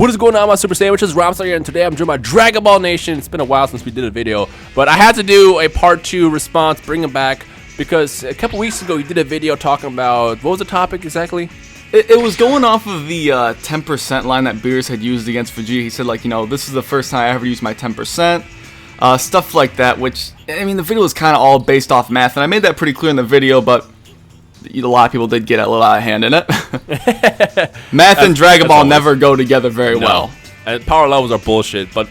What is going on, my Super Sandwiches? Rhymestyle here, and today I'm joined by Dragon Ball Nation. It's been a while since we did a video, but I had to do a part 2 response, bring him back, because a couple weeks ago he did a video talking about, what was the topic exactly? It was going off of the 10% line that Beerus had used against Vegeta. He said, like, you know, this is the first time I ever used my 10%. Stuff like that, which, I mean, the video was kind of all based off math, and I made that pretty clear in the video, but a lot of people did get a little out of hand in it. Math and Dragon Ball never go together very well. And power levels are bullshit, but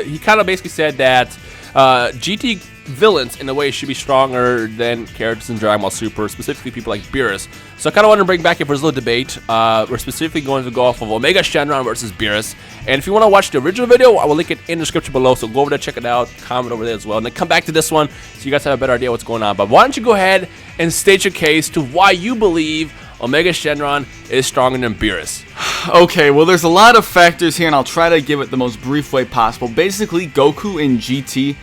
he kind of basically said that GT villains, in a way, should be stronger than characters in Dragon Ball Super, specifically people like Beerus. So I kind of want to bring back a Brazil debate. We're specifically going to go off of Omega Shenron versus Beerus. And if you want to watch the original video, I will link it in the description below. So go over there, check it out, comment over there as well. And then come back to this one so you guys have a better idea what's going on. But why don't you go ahead and state your case to why you believe Omega Shenron is stronger than Beerus. Okay, well, there's a lot of factors here, and I'll try to give it the most brief way possible. Basically, Goku in GT,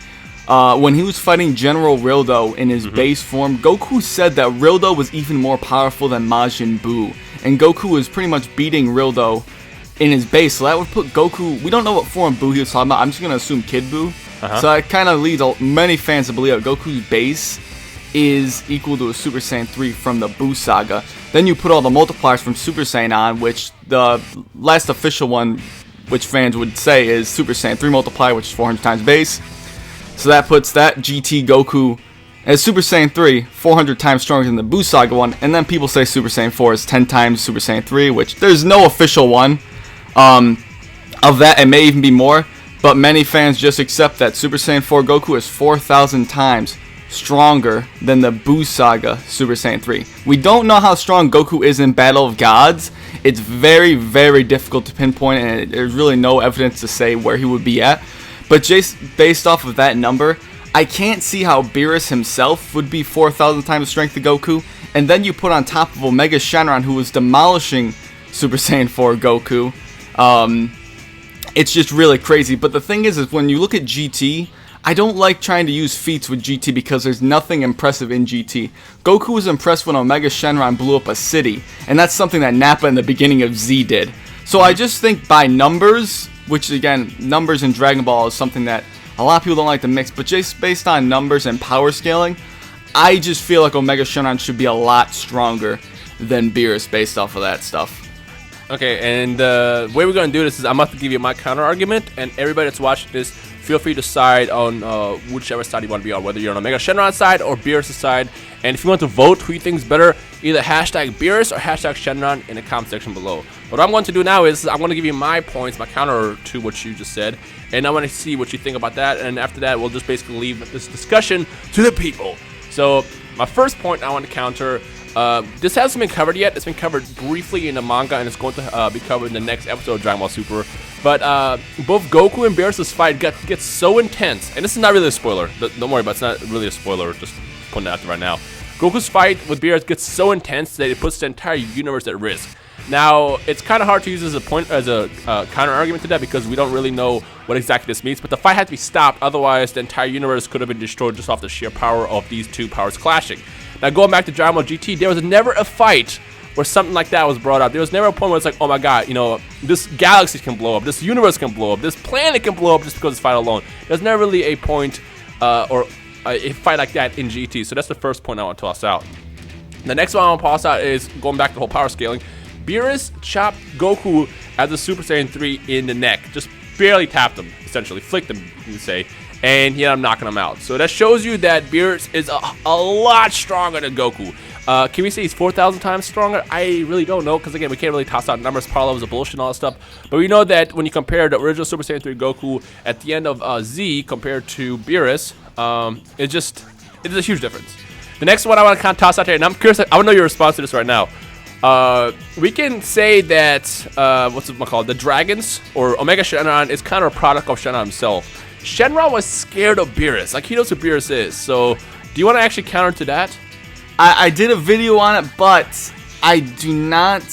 when he was fighting General Rildo in his base form, Goku said that Rildo was even more powerful than Majin Buu. And Goku was pretty much beating Rildo in his base, so that would put Goku... We don't know what form Buu he was talking about. I'm just going to assume Kid Buu. So that kind of leads many fans to believe that Goku's base is equal to a Super Saiyan 3 from the Buu saga. Then you put all the multipliers from Super Saiyan on, which the last official one, which fans would say is Super Saiyan 3 multiplier, which is 400 times base. So that puts that GT Goku as Super Saiyan 3, 400 times stronger than the Buu saga one. And then people say Super Saiyan 4 is 10 times Super Saiyan 3, which there's no official one of that. It may even be more, but many fans just accept that Super Saiyan 4 Goku is 4,000 times stronger than the Buu saga Super Saiyan 3. We don't know how strong Goku is in Battle of Gods. It's very, very difficult to pinpoint, and there's really no evidence to say where he would be at. But just based off of that number, I can't see how Beerus himself would be 4,000 times the strength of Goku. And then you put on top of Omega Shenron, who was demolishing Super Saiyan 4 Goku. It's just really crazy. But the thing is when you look at GT, I don't like trying to use feats with GT because there's nothing impressive in GT. Goku was impressed when Omega Shenron blew up a city, and that's something that Nappa in the beginning of Z did. So I just think by numbers, which again, numbers in Dragon Ball is something that a lot of people don't like to mix, but just based on numbers and power scaling, I just feel like Omega Shenron should be a lot stronger than Beerus based off of that stuff. Okay, and the way we're going to do this is I'm about to give you my counter argument, and everybody that's watching this, feel free to decide on whichever side you want to be on, whether you're on Omega Shenron side or Beerus' side. And if you want to vote who you think is better, either hashtag Beerus or hashtag Shenron in the comment section below. What I'm going to do now is I'm going to give you my points, my counter to what you just said, and I want to see what you think about that. And after that, we'll just basically leave this discussion to the people. So my first point I want to counter, this hasn't been covered yet. It's been covered briefly in the manga, and it's going to be covered in the next episode of Dragon Ball Super. But both Goku and Beerus' fight gets so intense, and this is not really a spoiler. Don't worry about it. It's not really a spoiler. Just putting it out there right now. Goku's fight with Beerus gets so intense that it puts the entire universe at risk. Now, it's kind of hard to use as a counter argument to that because we don't really know what exactly this means. But the fight had to be stopped, otherwise the entire universe could have been destroyed just off the sheer power of these two powers clashing. Now, going back to Dragon Ball GT, there was never a fight where something like that was brought up. There was never a point where it's like, oh my god, you know, this galaxy can blow up, this universe can blow up, this planet can blow up just because it's fight alone. There's never really a point or a fight like that in GT. So that's the first point I want to toss out. The next one I want to toss out is going back to the whole power scaling. Beerus chopped Goku as a Super Saiyan 3 in the neck. Just barely tapped him, essentially. Flicked him, you could say. And he ended up knocking him out. So that shows you that Beerus is a lot stronger than Goku. Can we say he's 4,000 times stronger? I really don't know, because again, we can't really toss out numbers, power levels of bullshit and all that stuff. But we know that when you compare the original Super Saiyan 3 Goku at the end of Z compared to Beerus, it's a huge difference. The next one I want to kind of toss out here, and I'm curious, I want to know your response to this right now. We can say that, what's it called? The dragons, or Omega Shenron, is kind of a product of Shenron himself. Shenron was scared of Beerus. Like, he knows who Beerus is. So, do you want to actually counter to that? I did a video on it, but I do not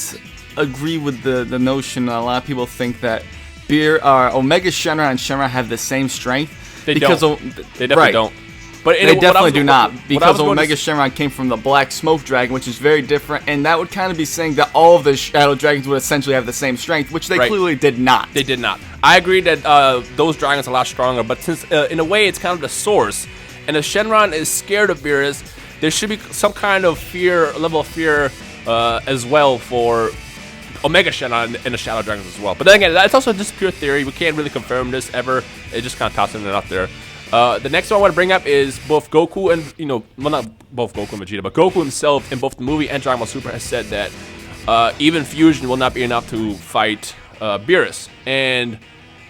agree with the notion that a lot of people think that Omega Shenron and Shenron have the same strength. They don't. They definitely don't. But they definitely do not, because Omega Shenron came from the Black Smoke Dragon, which is very different, and that would kind of be saying that all of the Shadow Dragons would essentially have the same strength, which they clearly did not. They did not. I agree that those dragons are a lot stronger, but since in a way it's kind of the source, and if Shenron is scared of Beerus, there should be some kind of level of fear as well for Omega Shenron and the Shadow Dragons as well. But then again, that's also just pure theory. We can't really confirm this ever. It just kind of tossing it out there. The next one I want to bring up is both Goku and, well, not both Goku and Vegeta, but Goku himself in both the movie and Dragon Ball Super has said that even fusion will not be enough to fight Beerus. And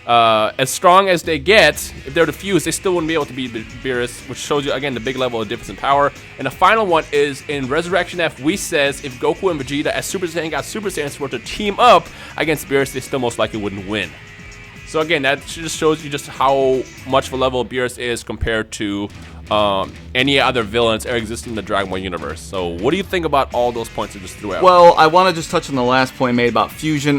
as strong as they get, if they're to fuse, they still wouldn't be able to beat Beerus, which shows you, again, the big level of difference in power. And the final one is in Resurrection F, Whis says if Goku and Vegeta as Super Saiyan God Super Saiyans were to team up against Beerus, they still most likely wouldn't win. So again, that just shows you just how much of a level Beerus is compared to any other villains ever existing in the Dragon Ball universe. So what do you think about all those points I just threw out? Well, I want to just touch on the last point made about fusion.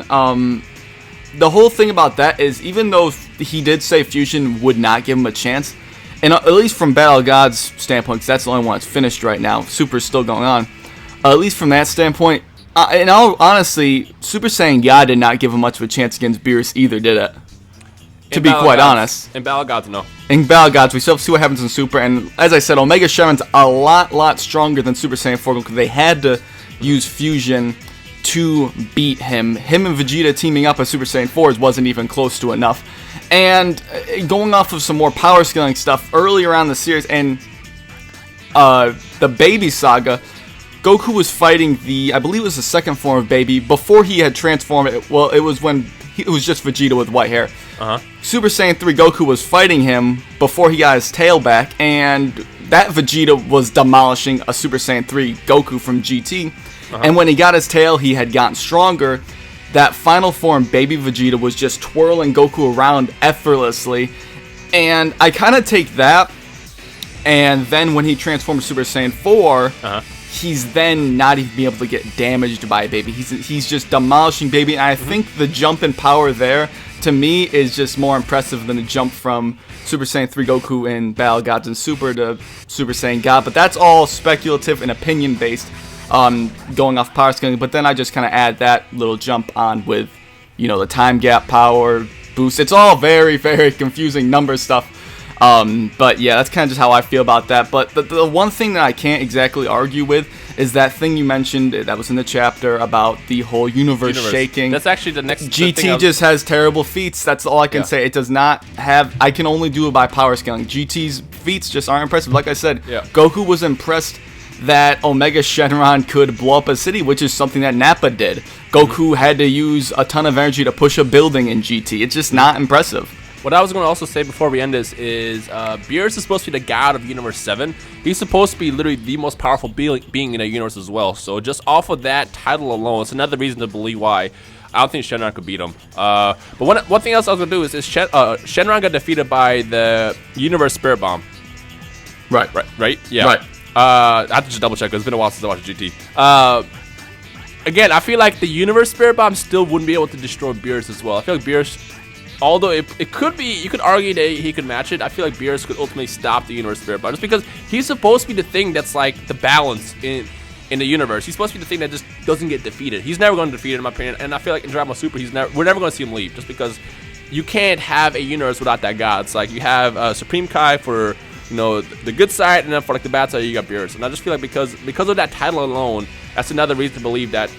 The whole thing about that is, even though he did say fusion would not give him a chance, and at least from Battle of Gods standpoint, because that's the only one that's finished right now, Super's still going on, at least from that standpoint, and honestly, Super Saiyan God did not give him much of a chance against Beerus either, did it? To be quite honest. In Battle of Gods, no. In Battle of Gods, we still have to see what happens in Super, and as I said, Omega Shenron's a lot stronger than Super Saiyan 4 because they had to use fusion to beat him. Him and Vegeta teaming up as Super Saiyan 4s wasn't even close to enough. And going off of some more power scaling stuff earlier on in the series, and the Baby Saga, Goku was fighting I believe it was the second form of Baby, before he had transformed. Well, it was when it was just Vegeta with white hair. Super Saiyan 3 Goku was fighting him before he got his tail back, and that Vegeta was demolishing a Super Saiyan 3 Goku from GT. And when he got his tail, he had gotten stronger. That final form, Baby Vegeta, was just twirling Goku around effortlessly. And I kind of take that, and then when he transformed Super Saiyan 4, he's then not even able to get damaged by Baby. He's just demolishing Baby. And I think the jump in power there, to me, is just more impressive than the jump from Super Saiyan 3 Goku in Battle of Gods and Super to Super Saiyan God. But that's all speculative and opinion-based. Going off power scaling, but then I just kind of add that little jump on with, the time gap power boost. It's all very, very confusing number stuff. But yeah, that's kind of just how I feel about that. But the one thing that I can't exactly argue with is that thing you mentioned that was in the chapter about the whole universe shaking. That's actually the next GT just has terrible feats. That's all I can say. It does not have. I can only do it by power scaling. GT's feats just aren't impressive. Like I said, Goku was impressed that Omega Shenron could blow up a city, which is something that Nappa did. Goku had to use a ton of energy to push a building in GT. It's just not impressive. What I was going to also say before we end this is Beerus is supposed to be the god of Universe 7. He's supposed to be literally the most powerful being in the universe as well. So just off of that title alone, it's another reason to believe why I don't think Shenron could beat him. But one thing else I was going to do is Shenron got defeated by the Universe Spirit Bomb. Right? Yeah. Right. I have to just double check because it's been a while since I watched GT. Again, I feel like the Universe Spirit Bomb still wouldn't be able to destroy Beerus as well. I feel like Beerus, although it could be, you could argue that he could match it, I feel like Beerus could ultimately stop the Universe Spirit Bomb. Just because he's supposed to be the thing that's like the balance in the universe. He's supposed to be the thing that just doesn't get defeated. He's never going to defeat it, in my opinion. And I feel like in Dragon Ball Super, we're never going to see him leave. Just because you can't have a universe without that god. It's like you have Supreme Kai for the good side, and then for like the bad side, you got Beerus. And I just feel like because of that title alone, that's another reason to believe that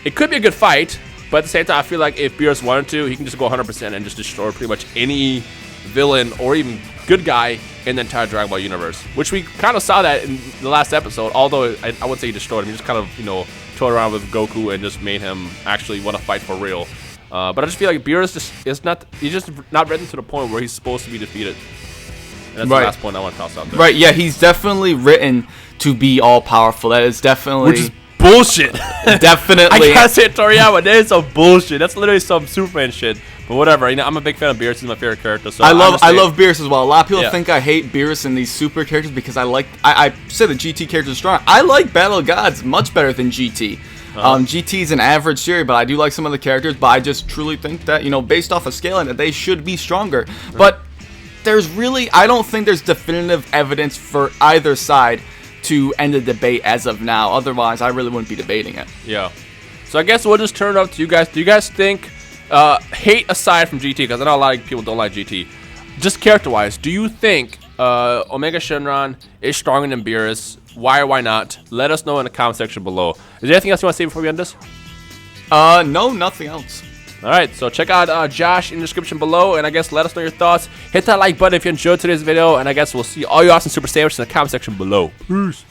it could be a good fight. But at the same time, I feel like if Beerus wanted to, he can just go 100% and just destroy pretty much any villain or even good guy in the entire Dragon Ball universe. Which we kind of saw that in the last episode. Although I wouldn't say he destroyed him, he just kind of toyed around with Goku and just made him actually want to fight for real. But I just feel like Beerus he's just not written to the point where he's supposed to be defeated. And that's the last point I want to toss out there. Right, yeah, he's definitely written to be all-powerful. That is definitely... Which is bullshit. Definitely. I gotta say it, Toriyama, that is some bullshit. That's literally some Superman shit. But whatever, I'm a big fan of Beerus. He's my favorite character. So I love Beerus as well. A lot of people think I hate Beerus and these super characters because I said the GT characters are strong. I like Battle of Gods much better than GT. GT is an average series, but I do like some of the characters. But I just truly think that, based off of scaling, that they should be stronger. But I don't think there's definitive evidence for either side to end the debate as of now. Otherwise, I really wouldn't be debating it. Yeah. So I guess we'll just turn it up to you guys. Do you guys think, hate aside from GT, because I know a lot of people don't like GT, just character-wise, do you think Omega Shenron is stronger than Beerus? Why or why not? Let us know in the comment section below. Is there anything else you want to say before we end this? No, nothing else. Alright, so check out Josh in the description below, and I guess let us know your thoughts. Hit that like button if you enjoyed today's video, and I guess we'll see all you awesome Super Sandwiches in the comment section below. Peace.